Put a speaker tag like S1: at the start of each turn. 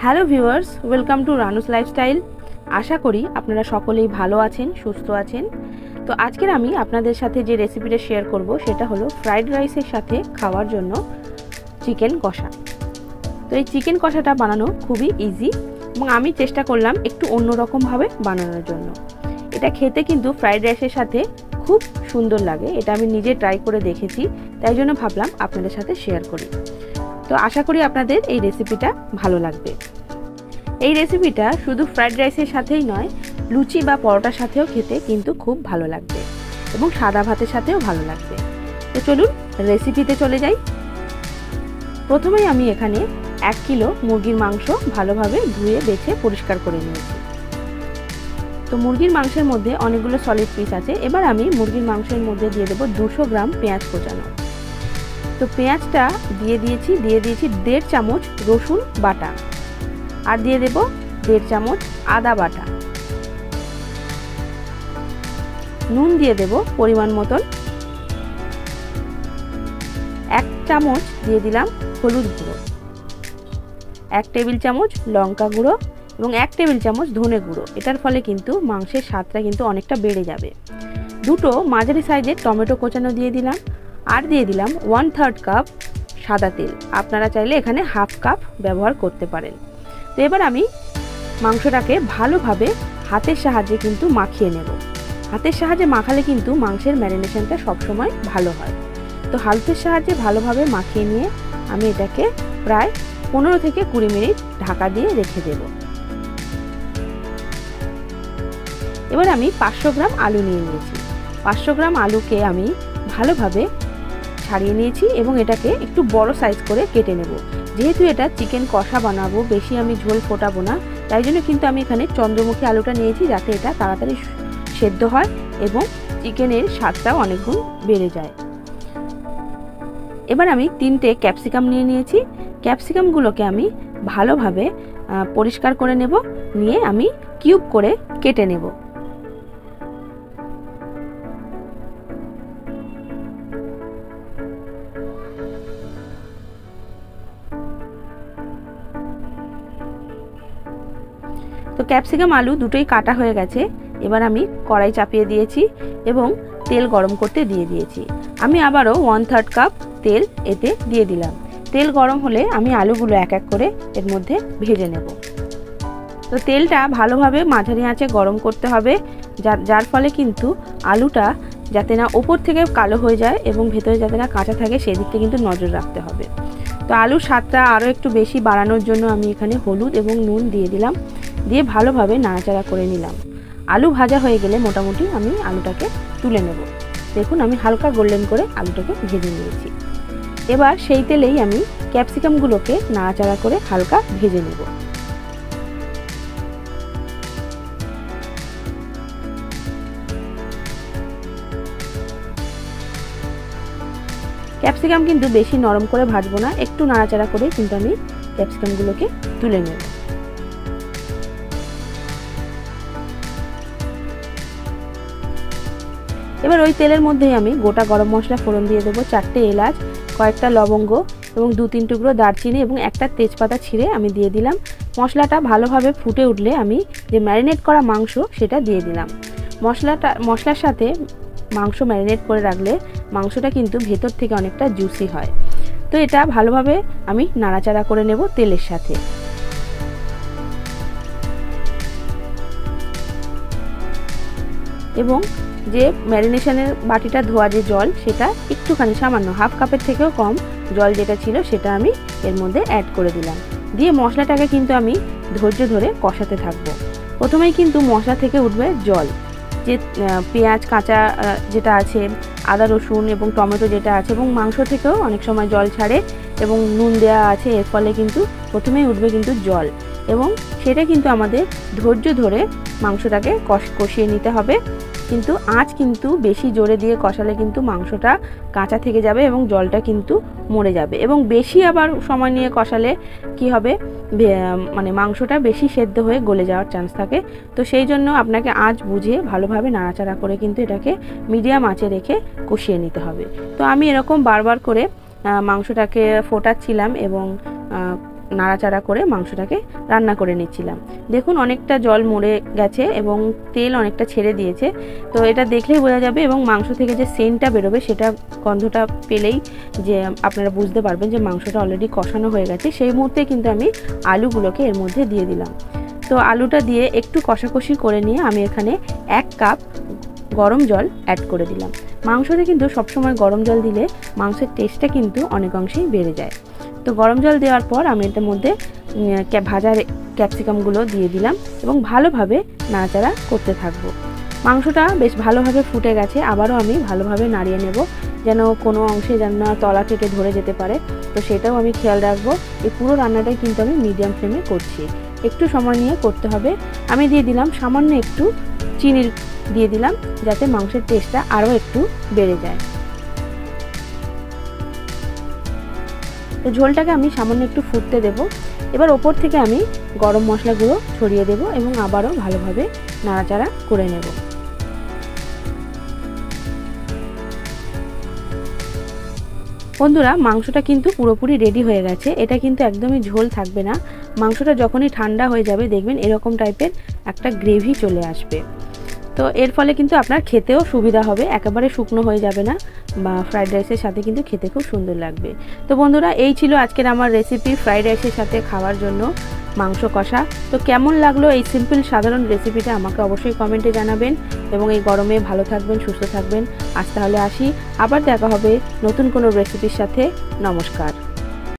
S1: Hello viewers, welcome to Ranu's lifestyle. আশা করি আপনারা সকলেই ভালো আছেন, সুস্থ আছেন। তো আজকের আমি আপনাদের সাথে যে রেসিপিটা শেয়ার করব সেটা হলো ফ্রাইড রাইসের সাথে খাওয়ার জন্য চিকেন কষা। তো এই চিকেন কষাটা বানানো খুবই ইজি এবং আমি চেষ্টা করলাম একটু অন্যরকমভাবে বানানোর জন্য। এটা খেতে কিন্তু ফ্রাইড রাইসের সাথে খুব সুন্দর লাগে। এটা আমি নিজে ট্রাই করে দেখেছি, তাই জন্য ভাবলাম আপনাদের সাথে শেয়ার করি। তো আশা করি আপনাদের এই রেসিপিটা ভালো লাগবে। এই রেসিপিটা শুধু ফ্রাইড রাইসের সাথেই নয়, লুচি বা পরোটার সাথেও খেতে কিন্তু খুব ভালো লাগবে এবং সাদা ভাতের সাথেও ভালো লাগবে। তো চলুন রেসিপিতে চলে যাই। প্রথমেই আমি এখানে 1 কিলো মুরগির মাংস ভালোভাবে ধুয়ে বেছে পরিষ্কার করে নিয়েছি। তো মুরগির মাংসের মধ্যে অনেকগুলো সলিড পিস আছে। এবার আমি মুরগির মাংসের মধ্যে দিয়ে দেবো 200 গ্রাম পেঁয়াজ কোচানো। তো পেঁয়াজটা দিয়ে দিয়েছি 1.5 চামচ রসুন বাটা, আর দিয়ে দেব 1.5 চামচ আদা বাটা। নুন দিয়ে দেব পরিমাণ মতন। 1 চামচ দিয়ে দিলাম হলুদ গুঁড়ো, 1 টেবিল চামচ লঙ্কা গুঁড়ো এবং 1 টেবিল চামচ ধনে গুঁড়ো। এটার ফলে কিন্তু মাংসের স্বাদটা কিন্তু অনেকটা বেড়ে যাবে। 2টো মাঝারি সাইজের টমেটো কোচানো দিয়ে দিলাম, আর দিয়ে দিলাম 1/3 কাপ সাদা তেল। আপনারা চাইলে এখানে 1/2 কাপ ব্যবহার করতে পারেন। তো এবার আমি মাংসটাকে ভালোভাবে হাতের সাহায্যে কিন্তু মাখিয়ে নেব। হাতের সাহায্যে মাখালে কিন্তু মাংসের ম্যারিনেশনটা সবসময় ভালো হয়। তো হাতের সাহায্যে ভালোভাবে মাখিয়ে নিয়ে আমি এটাকে প্রায় 15 থেকে 20 মিনিট ঢাকা দিয়ে রেখে দেব। এবার আমি 500 গ্রাম আলু নিয়ে নিয়েছি। 500 গ্রাম আলুকে আমি ভালোভাবে ছাড়িয়ে নিয়েছি এবং এটাকে একটু বড় সাইজ করে কেটে নেব। যেহেতু এটা চিকেন কষা বানাবো, বেশি আমি ঝোল ফোটাবো না, তাই জন্য কিন্তু আমি এখানে চন্দ্রমুখী আলুটা নিয়েছি, যাতে এটা তাড়াতাড়ি সেদ্ধ হয় এবং চিকেনের স্বাদটাও অনেকগুণ বেড়ে যায়। এবার আমি 3টে ক্যাপসিকাম নিয়ে নিয়েছি। ক্যাপসিকামগুলোকে আমি ভালোভাবে পরিষ্কার করে নেব, নিয়ে আমি কিউব করে কেটে নেব। তো ক্যাপসিকাম আলু দুটোই কাটা হয়ে গেছে। এবার আমি কড়াই চাপিয়ে দিয়েছি এবং তেল গরম করতে দিয়ে দিয়েছি। আমি আবারও 1/3 কাপ তেল এতে দিয়ে দিলাম। তেল গরম হলে আমি আলুগুলো এক এক করে এর মধ্যে ভেজে নেব। তো তেলটা ভালোভাবে মাঝারি আঁচে গরম করতে হবে, যার ফলে কিন্তু আলুটা যাতে না ওপর থেকে কালো হয়ে যায় এবং ভেতরে যাতে না কাঁচা থাকে সেদিকটা কিন্তু নজর রাখতে হবে। তো আলুর স্বাদটা আরও একটু বেশি বাড়ানোর জন্য আমি এখানে হলুদ এবং নুন দিয়ে দিলাম, দিয়ে ভালোভাবে নাড়াচাড়া করে নিলাম। আলু ভাজা হয়ে গেলে মোটামুটি আমি আলুটাকে তুলে নেব। দেখুন আমি হালকা গোল্ডেন করে আলুটাকে ভেজে নিয়েছি। এবার সেই তেলেই আমি ক্যাপসিকামগুলোকে নাড়াচাড়া করে হালকা ভেজে নেব। ক্যাপসিকাম কিন্তু বেশি নরম করে ভাজবো না, একটু নাড়াচাড়া করে কিন্তু আমি ক্যাপসিকামগুলোকে তুলে নেব। এবার ওই তেলের মধ্যেই আমি গোটা গরম মশলা ফোড়ন দিয়ে দেবো, 4টে এলাচ, কয়েকটা লবঙ্গ এবং 2-3 টুকরো দারচিনি এবং একটা তেজপাতা ছিঁড়ে আমি দিয়ে দিলাম। মশলাটা ভালোভাবে ফুটে উঠলে আমি যে ম্যারিনেট করা মাংস সেটা দিয়ে দিলাম। মশলার সাথে মাংস ম্যারিনেট করে রাখলে মাংসটা কিন্তু ভেতর থেকে অনেকটা জুসি হয়। তো এটা ভালোভাবে আমি নাড়াচাড়া করে নেব তেলের সাথে। এবং যে ম্যারিনেশনের বাটিটা ধোয়া যে জল, সেটা একটুখানি সামান্য 1/2 কাপের থেকেও কম জল যেটা ছিল সেটা আমি এর মধ্যে অ্যাড করে দিলাম। দিয়ে মশলাটাকে কিন্তু আমি ধৈর্য ধরে কষাতে থাকবো। প্রথমেই কিন্তু মশলা থেকে উঠবে জল, যে পেঁয়াজ কাঁচা যেটা আছে, আদা রসুন এবং টমেটো যেটা আছে এবং মাংস থেকেও অনেক সময় জল ছাড়ে এবং নুন দেওয়া আছে, এর ফলে কিন্তু প্রথমেই উঠবে কিন্তু জল, এবং সেটা কিন্তু আমাদের ধৈর্য ধরে মাংসটাকে কষিয়ে নিতে হবে। কিন্তু আঁচ কিন্তু বেশি জোরে দিয়ে কষালে কিন্তু মাংসটা কাঁচা থেকে যাবে এবং জলটা কিন্তু মরে যাবে, এবং বেশি আবার সময় নিয়ে কষালে কি হবে, মানে মাংসটা বেশি সেদ্ধ হয়ে গলে যাওয়ার চান্স থাকে। তো সেই জন্য আপনাকে আঁচ বুঝে ভালোভাবে নাড়াচাড়া করে কিন্তু এটাকে মিডিয়াম আঁচে রেখে কষিয়ে নিতে হবে। তো আমি এরকম বারবার করে মাংসটাকে ফোটাচ্ছিলাম এবং নাড়াচাড়া করে মাংসটাকে রান্না করে নিচ্ছিলাম। দেখুন অনেকটা জল মরে গেছে এবং তেল অনেকটা ছেড়ে দিয়েছে। তো এটা দেখলেই বোঝা যাবে এবং মাংস থেকে যে সেন্টটা বেরোবে সেটা গন্ধটা পেলেই যে আপনারা বুঝতে পারবেন যে মাংসটা অলরেডি কষানো হয়ে গেছে। সেই মুহূর্তে কিন্তু আমি আলুগুলোকে এর মধ্যে দিয়ে দিলাম। তো আলুটা দিয়ে একটু কষাকষি করে নিয়ে আমি এখানে 1 কাপ গরম জল অ্যাড করে দিলাম। মাংসতে কিন্তু সবসময় গরম জল দিলে মাংসের টেস্টটা কিন্তু অনেক অংশেই বেড়ে যায়। তো গরম জল দেওয়ার পর আমি এটার মধ্যে ভাজা ক্যাপসিকামগুলো দিয়ে দিলাম এবং ভালোভাবে নাড়াচাড়া করতে থাকবো। মাংসটা বেশ ভালোভাবে ফুটে গেছে, আবারও আমি ভালোভাবে নাড়িয়ে নেব যেন কোনো অংশে যেন না তলা থেকে ধরে যেতে পারে। তো সেটাও আমি খেয়াল রাখবো। এই পুরো রান্নাটাই কিন্তু আমি মিডিয়াম ফ্লেমে করছি, একটু সময় নিয়ে করতে হবে। আমি দিয়ে দিলাম সামান্য একটু চিনি দিয়ে দিলাম যাতে মাংসের টেস্টটা আরও একটু বেড়ে যায়। তো ঝোলটাকে আমি সামান্য একটু ফুটতে দেব। এবার ওপর থেকে আমি গরম মশলাগুলো ছড়িয়ে দেব এবং আবারও ভালোভাবে নাড়াচাড়া করে নেব। বন্ধুরা মাংসটা কিন্তু পুরোপুরি রেডি হয়ে গেছে। এটা কিন্তু একদমই ঝোল থাকবে না। মাংসটা যখনই ঠান্ডা হয়ে যাবে দেখবেন এরকম টাইপের একটা গ্রেভি চলে আসবে। তো এর ফলে কিন্তু আপনার খেতেও সুবিধা হবে, একেবারে শুকনো হয়ে যাবে না বা ফ্রাইড রাইসের সাথে কিন্তু খেতে খুব সুন্দর লাগবে। তো বন্ধুরা এই ছিল আজকের আমার রেসিপি ফ্রাইড রাইসের সাথে খাওয়ার জন্য মাংস কষা। তো কেমন লাগলো এই সিম্পল সাধারণ রেসিপিটা আমাকে অবশ্যই কমেন্টে জানাবেন এবং এই গরমে ভালো থাকবেন, সুস্থ থাকবেন। আজ তাহলে আসি, আবার দেখা হবে নতুন কোনো রেসিপির সাথে। নমস্কার।